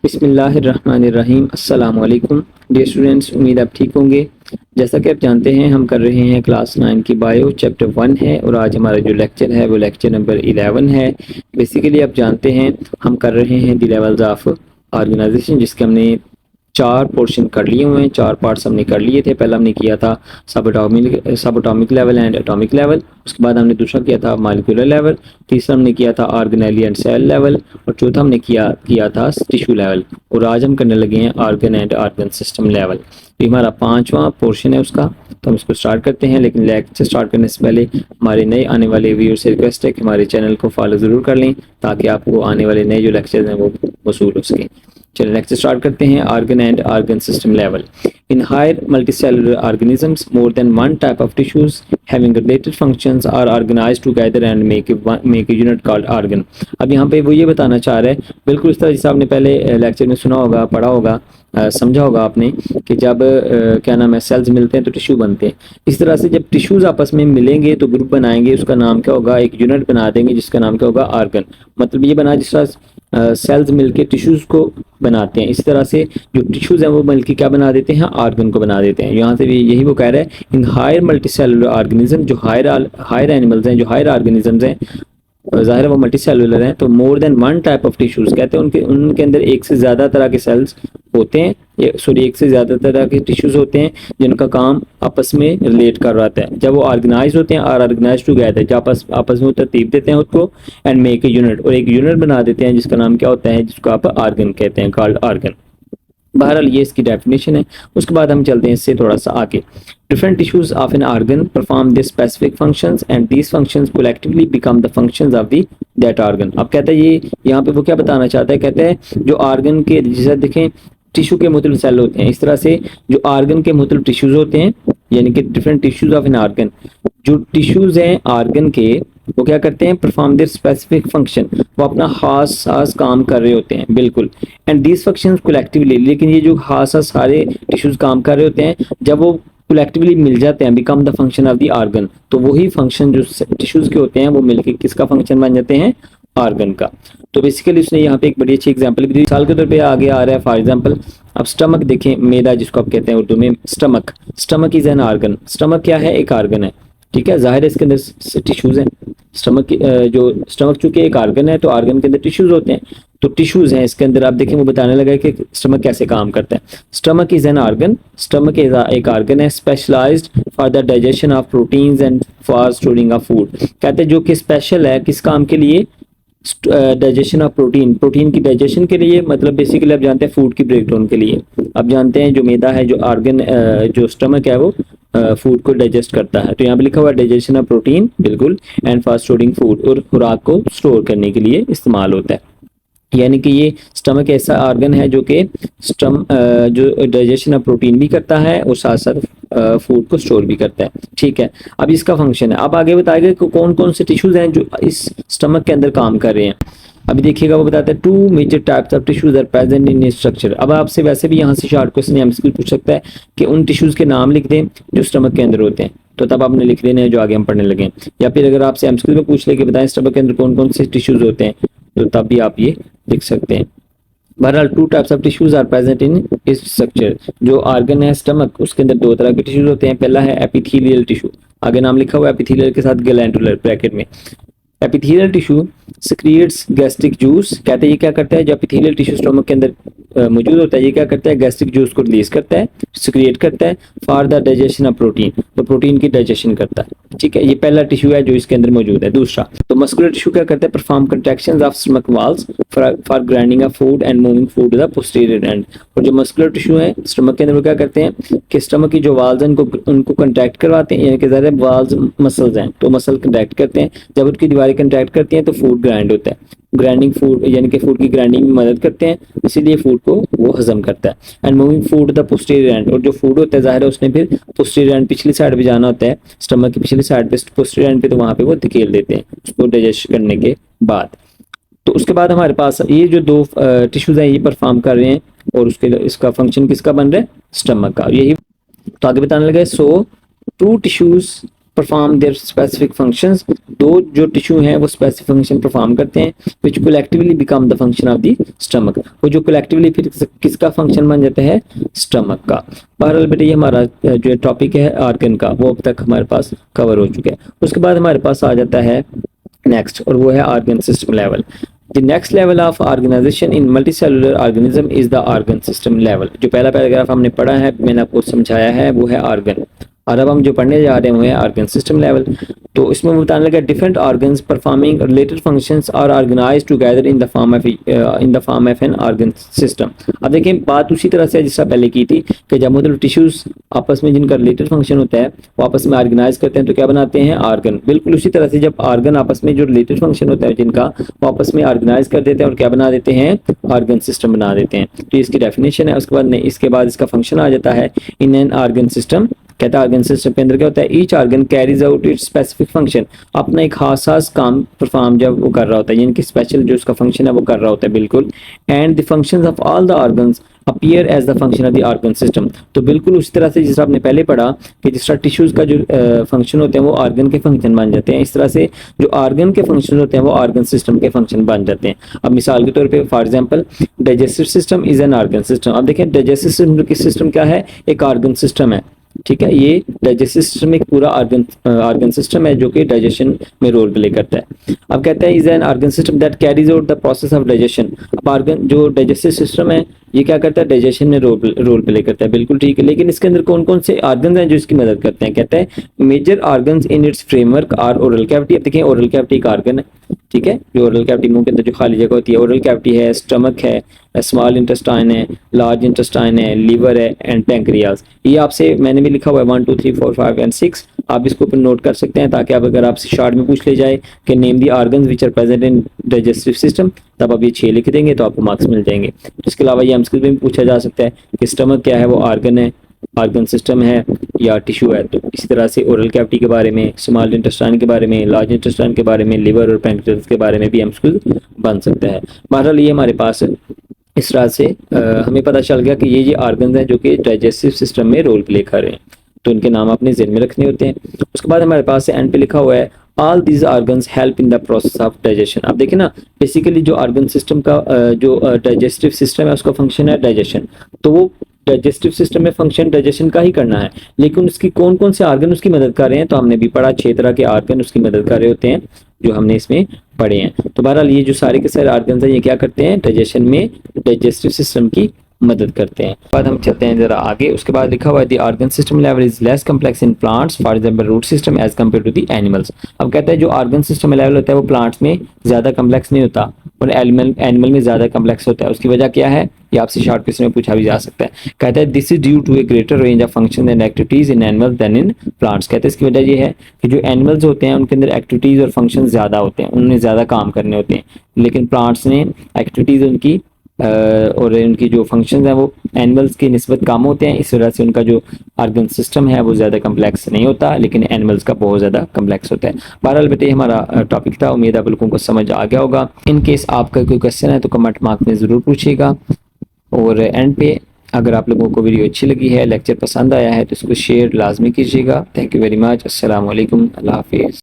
बिस्मिल्लाहिर्रहमानिर्रहीम। अस्सलाम वालेकुम डियर स्टूडेंट्स, उम्मीद आप ठीक होंगे। जैसा कि आप जानते हैं हम कर रहे हैं क्लास 9 की बायो चैप्टर 1 है और आज हमारा जो लेक्चर है वो लेक्चर नंबर 11 है। बेसिकली आप जानते हैं हम कर रहे हैं द लेवल्स ऑफ ऑर्गेनाइजेशन, जिसके हमने 4 पोर्शन कर लिए हुए हैं, 4 पार्ट्स हमने कर लिए थे। पहला हमने किया था सब atomic level and atomic level, उसके बाद हमने दूसरा किया था मॉलिक्यूलर लेवल, तीसरा हमने किया था ऑर्गेनेली एंड सेल लेवल और चौथा हमने किया था टिश्यू लेवल। और आज हम करने लगे हैं organ and organ system level. ये हमारा 5वां पोर्शन है उसका, तो हम इसको स्टार्ट करते हैं। लेकिन लेक्चर स्टार्ट करने से पहले हमारे नए आने वाले व्यूअर्स से रिक्वेस्ट है कि हमारे चैनल को फॉलो ज़रूर कर लें ताकि आपको आने वाले नए जो लेक्चर्स हैं वो वसूल हो सकें। चलिए लेक्चर स्टार्ट करते हैं। Organ and organ system level. In higher multicellular organisms more than one type of tissues having related functions are organized together and make a unit called organ. अब यहाँ पे वो ये बताना चाह रहा है, बिल्कुल इस तरह जैसे आपने पहले लेक्चर में सुना होगा, पढ़ा होगा, समझा होगा आपने कि जब क्या नाम है सेल्स मिलते हैं तो टिश्यू बनते हैं। इस तरह से जब टिश्यूज आपस में मिलेंगे तो ग्रुप बनाएंगे, उसका नाम क्या होगा, एक यूनिट बना देंगे जिसका नाम क्या होगा, ऑर्गन। मतलब ये बना जिस तरह सेल्स मिलके टिश्यूज को बनाते हैं, इस तरह से जो टिश्यूज हैं वो मिलके क्या बना देते हैं, ऑर्गन को बना देते हैं। यहाँ से भी यही वो कह रहा है, इन हायर मल्टीसेलुलर ऑर्गेनिज्म, जो हायर एनिमल्स हैं, जो हायर ऑर्गेनिजम्स हैं, ज़ाहिर है वो मल्टी सेलुलर हैं, तो मोर than one type of tissues कहते हैं उनके अंदर एक से ज़्यादा तरह के सेल्स होते हैं, एक से ज़्यादा तरह के टिश्यूज होते हैं जिनका काम आपस में रिलेट कर रहा है। जब वो ऑर्गेनाइज होते हैं और ऑर्गेनाइज टुगेदर, जब आपस में तरतीब देते हैं उसको, एंड मेक ए यूनिट, और एक यूनिट बना देते हैं जिसका नाम क्या होता है, जिसको आप ऑर्गन कहते हैं, कॉल्ड ऑर्गन। बहरहाल ये इसकी डेफिनेशन है। उसके बाद हम चलते हैं इससे थोड़ा सा आगे। Different tissues of an organ perform their specific functions and these functions collectively become the functions of that organ। अब कहता है ये यहाँ पे वो क्या बताना चाहता है, कहते हैं जो ऑर्गन के, जैसे देखें टिश्यू के मुख्तलिफ सेल होते हैं, इस तरह से जो ऑर्गन के मुख्तलिफ टिश्यूज होते हैं, यानी कि different tissues of an organ, जो टिश्यूज हैं ऑर्गन के वो क्या करते हैं, परफॉर्म देयर स्पेसिफिक फंक्शन, वो अपना खास काम कर रहे होते हैं, बिल्कुल। एंड दीज फंक्शंस कलेक्टिवली, लेकिन ये जो खास सारे टिश्यूज काम कर रहे होते हैं, जब वो कलेक्टिवली मिल जाते हैं, become the function of the organ, तो वही फंक्शन जो टिश्यूज के होते हैं वो मिलके किसका फंक्शन बन जाते हैं, ऑर्गन का। तो बेसिकली उसने यहाँ पे एक बड़ी अच्छी एग्जांपल भी दी। मिसाल के तौर पे आगे आ रहा है, फॉर एग्जांपल अब स्टमक देखें, मैदा जिसको आप कहते हैं उर्दू में stomach is an organ. Stomach क्या है, एक ऑर्गन है, ठीक है। जाहिर है इसके अंदर टिश्यूज हैं। स्टमक चूंकि एक ऑर्गन है तो ऑर्गन के अंदर टिश्यूज होते हैं, तो टिश्यूज हैं इसके अंदर। आप देखें वो बताने लगा कि स्टमक कैसे काम करता है। Stomach is an organ, stomach एक ऑर्गन है specialized for the digestion of proteins and for storing of food. कहते हैं जो कि स्पेशल है किस काम के लिए, डाइजेशन ऑफ प्रोटीन की डाइजेशन के लिए, मतलब बेसिकली आप जानते हैं फूड की ब्रेकडाउन के लिए। आप जानते हैं जो मैदा है, जो ऑर्गन, जो स्टमक है वो फूड को डाइजेस्ट करता है। तो यहाँ पे लिखा हुआ है डाइजेशन ऑफ प्रोटीन, बिल्कुल, एंड फॉर स्टोरिंग फूड, और खुराक को स्टोर करने के लिए इस्तेमाल होता है। यानी कि ये स्टमक ऐसा ऑर्गन है जो कि जो डाइजेशन ऑफ प्रोटीन भी करता है और साथ साथ फूड को स्टोर भी करता है, ठीक है। अब इसका फंक्शन है। अब आगे बताएगा कि कौन कौन से टिश्यूज हैं जो इस स्टमक के अंदर काम कर रहे हैं। अभी देखिएगा वो बताता है 2 major types of tissues are present in structure. अब आपसे वैसे भी यहाँ से शॉर्ट क्वेश्चन एमसीक्यू पूछ सकता है कि उन टिश्यूज के नाम लिख दें जो स्टमक के अंदर होते हैं, तो तब आपने लिख देने हैं जो आगे हम पढ़ने लगे। या फिर अगर आपसे एमसीक्यू में पूछ ले कि बताएं स्टमक के अंदर कौन कौन से टिश्यूज होते हैं, तो तब भी आप ये लिख सकते हैं। बहरहाल 2 types of tissues are present in इस स्ट्रक्चर। जो ऑर्गन है स्टमक, उसके अंदर 2 तरह के टिश्यूज होते हैं। पहला है एपिथेलियल टिश्यू, आगे नाम लिखा हुआ है एपिथेलियल के साथ ग्लैंडुलर ब्रैकेट में। Epithelial tissue secretes gastric juice. कहते हैं ये क्या करता है, जो एपिथेलियल टिश्यू स्टमक के अंदर मौजूद होता है, ये क्या करता है, गैस्ट्रिक जूस को रिलीज करता है, सिक्रिएट करता है for the digestion of protein, तो प्रोटीन की डाइजेशन करता है, ठीक है। ये पहला टिश्यू है जो इसके अंदर मौजूद है। दूसरा तो मस्कुलर टिश्यू क्या करता है, perform contractions of stomach walls for grinding of food and moving food to the posterior end. और जो मस्कुलर टिश्यू है स्टमक के अंदर वो क्या करते हैं कि स्टमक की जो वाल्स हैं उनको कंट्रैक्ट करवाते हैं, यानी कि ज़्यादा वाल्स मसल्स हैं तो मसल कंट्रैक्ट करते हैं। जब उनकी दीवारें कंट्रैक्ट करती हैं तो फूड ग्राइंड होता है, ग्राइंडिंग फूड यानी कि फूड की ग्राइंडिंग में मदद करते हैं, इसीलिए फूड को वो हजम करता है। And moving food the posterior end, और जो फूड होता है ज़ाहिर है उसने फिर पोस्टीरियर एंड पिछली साइड पे जाना होता है, स्टमक की पिछली साइड पे पोस्टीरियर एंड पे, तो वहाँ पे वो धकेल देते हैं उसको डाइजेस्ट करने के बाद। तो उसके बाद हमारे पास ये जो 2 टिश्यूज हैं ये परफॉर्म कर रहे हैं, और उसके इसका फंक्शन किसका बन रहा है, स्टमक का। यही तो आगे बताने लगे। सो 2 tissues perform there specific functions, दो जो टिश्यू हैं वो स्पेसिफिक फंक्शन परफॉर्म करते हैं which collectively become the function of the stomach, वो जो कलेक्टिवली फिर किसका फंक्शन बन जाता है, स्टमक का। बहरहाल बेटे ये हमारा जो टॉपिक है ऑर्गन का वो अब तक हमारे पास कवर हो चुका है। उसके बाद हमारे पास आ जाता है नेक्स्ट, और वो है organ system level. The next level of organization in multicellular organism is the organ system level। जो पहला पैराग्राफ हमने पढ़ा है, मैंने आपको समझाया है, वो है ऑर्गन, और अब हम जो पढ़ने जा रहे हैं वो है ऑर्गन सिस्टम लेवल। तो इसमें वो बताने लगा different organs performing related functions are organized together in the form of an organ system. अब देखें बात उसी तरह से जिस पहले की थी कि जब मतलब टिश्यूज आपस में जिनका रिलेटेड फंक्शन होता है वो आपस में ऑर्गेनाइज करते हैं तो क्या बनाते हैं, ऑर्गन। बिल्कुल उसी तरह से जब ऑर्गन आपस में जो रिलेटेड फंक्शन होता है जिनका वो आपस में ऑर्गेनाइज कर देते हैं और क्या बना देते हैं, ऑर्गन सिस्टम बना देते हैं। तो इसकी डेफिनेशन है। इसके बाद इसका फंक्शन आ जाता है इन एन ऑर्गन सिस्टम। कहता है ऑर्गन सिस्टम के अंदर क्या होता है, each organ carries out it's specific function, अपना एक खास काम परफॉर्म जब वो कर रहा होता है, यानी कि स्पेशल जो उसका फंक्शन है वो कर रहा होता है बिल्कुल। And the functions of all the organs appear as the function of the organ system. तो बिल्कुल उसी तरह से जिस आपने पहले पढ़ा कि जिस तरह टिश्यूज का जो फंक्शन होते हैं वो ऑर्गन के फंक्शन बन जाते हैं, इस तरह से जो ऑर्गन के फंक्शन होते हैं वो ऑर्गन सिस्टम के फंक्शन बन जाते हैं। अब मिसाल के तौर पे for example digestive system is an organ system. अब देखें डाइजेस्टिव सिस्टम क्या है, एक ऑर्गन सिस्टम है, ठीक है। ये डाइजेस्टिव सिस्टम एक पूरा ऑर्गन सिस्टम है जो कि डाइजेशन में रोल प्ले करता है। अब कहते हैं is an organ system that carries out the process of digestion. अब ऑर्गन जो डाइजेस्टिव सिस्टम है ये क्या करता है, डाइजेशन में रोल प्ले करता है, बिल्कुल ठीक है। लेकिन इसके अंदर कौन कौन से ऑर्गन हैं जो इसकी मदद करते हैं, कहते हैं major organs in its framework are oral cavity. अब देखिए ओरल कैविटी एक ऑर्गन है, ठीक है, जो ओरल कैविटी मुंह के अंदर जो खाली जगह होती है, ओरल कैविटी है, स्टमक है, स्मॉल इंटेस्टाइन है, लार्ज इंटेस्टाइन है, लीवर है एंड पैंक्रियाज। ये आपसे मैंने भी लिखा हुआ है 1 2 3 4 5 एंड 6, आप इसको ऊपर नोट कर सकते हैं ताकि आप अगर आपसे शॉर्ट में पूछ ले जाए कि name the organs which are present in digestive system, तब आप ये 6 लिख देंगे तो आपको मार्क्स मिल जाएंगे। इसके अलावा ये एमसीक्यू में भी पूछा जा सकता है कि स्टमक क्या है, वो ऑर्गन है, ऑर्गन सिस्टम है या टिश्यू है। तो इसी तरह से ओरल कैविटी के बारे में, स्मॉल इंटेस्टाइन के बारे में, लार्ज इंटेस्टाइन के बारे में, लिवर और पैंक्रियाज के बारे में भी एमसीक्यू बन सकता है। बहरहाल ये हमारे पास इस तरह से हमें पता चल गया कि ये ऑर्गन्स हैं जो कि डाइजेस्टिव सिस्टम में रोल प्ले कर रहे हैं, तो इनके नाम अपने ज़हन में रखने होते हैं। उसके बाद हमारे पास एंड पे लिखा हुआ है all these organs help in the process of digestion. अब देखिए ना, बेसिकली जो ऑर्गन सिस्टम का जो डाइजेस्टिव सिस्टम है उसका फंक्शन है डाइजेशन, तो वो डाइजेस्टिव सिस्टम में फंक्शन डाइजेशन का ही करना है, लेकिन उसकी कौन कौन से ऑर्गन उसकी मदद कर रहे हैं, तो हमने भी पढ़ा 6 तरह के ऑर्गन उसकी मदद कर रहे होते हैं जो हमने इसमें पढ़े हैं। तो बहरहाल ये जो सारे के सारे ऑर्गन हैं ये क्या करते हैं, डाइजेशन में डाइजेस्टिव सिस्टम की मदद करते हैं। बाद हम चलते हैं जरा आगे। उसके बाद लिखा हुआ है the organ system level is less complex in plants for example root system as compare to the animals. अब कहता है जो ऑर्गन सिस्टम लेवल होता है वो प्लांट्स में ज्यादा कम्प्लेक्स नहीं होता और एनिमल में ज्यादा कम्प्लेक्स होता है। उसकी वजह क्या है, ये आपसे शॉर्ट क्वेश्चन में पूछा भी जा सकता है। कहता है this is due to a greater range of function and activities in animals than in plants. कहते हैं इसकी वजह ये है कि जो एनिमल्स होते हैं उनके अंदर एक्टिविटीज और फंक्शन ज्यादा होते हैं, उन्हें ज्यादा काम करने होते हैं, लेकिन प्लांट्स ने एक्टिविटीज उनकी और उनकी जो फंक्शंस हैं वो एनिमल्स की निस्बत कम होते हैं। इस वजह से उनका जो ऑर्गन सिस्टम है वो ज़्यादा कम्प्लेक्स नहीं होता, लेकिन एनिमल्स का बहुत ज़्यादा कम्प्लेक्स होता है। बहरहाल बेटे हमारा टॉपिक था, उम्मीद आप लोगों को समझ आ गया होगा। इन केस आपका कोई क्वेश्चन है तो कमेंट मार्क में ज़रूर पूछिएगा। और एंड पे अगर आप लोगों को वीडियो अच्छी लगी है, लेक्चर पसंद आया है तो इसको शेयर लाजमी कीजिएगा। Thank you very much. अस्सलाम वालेकुम, अल्लाह हाफिज़।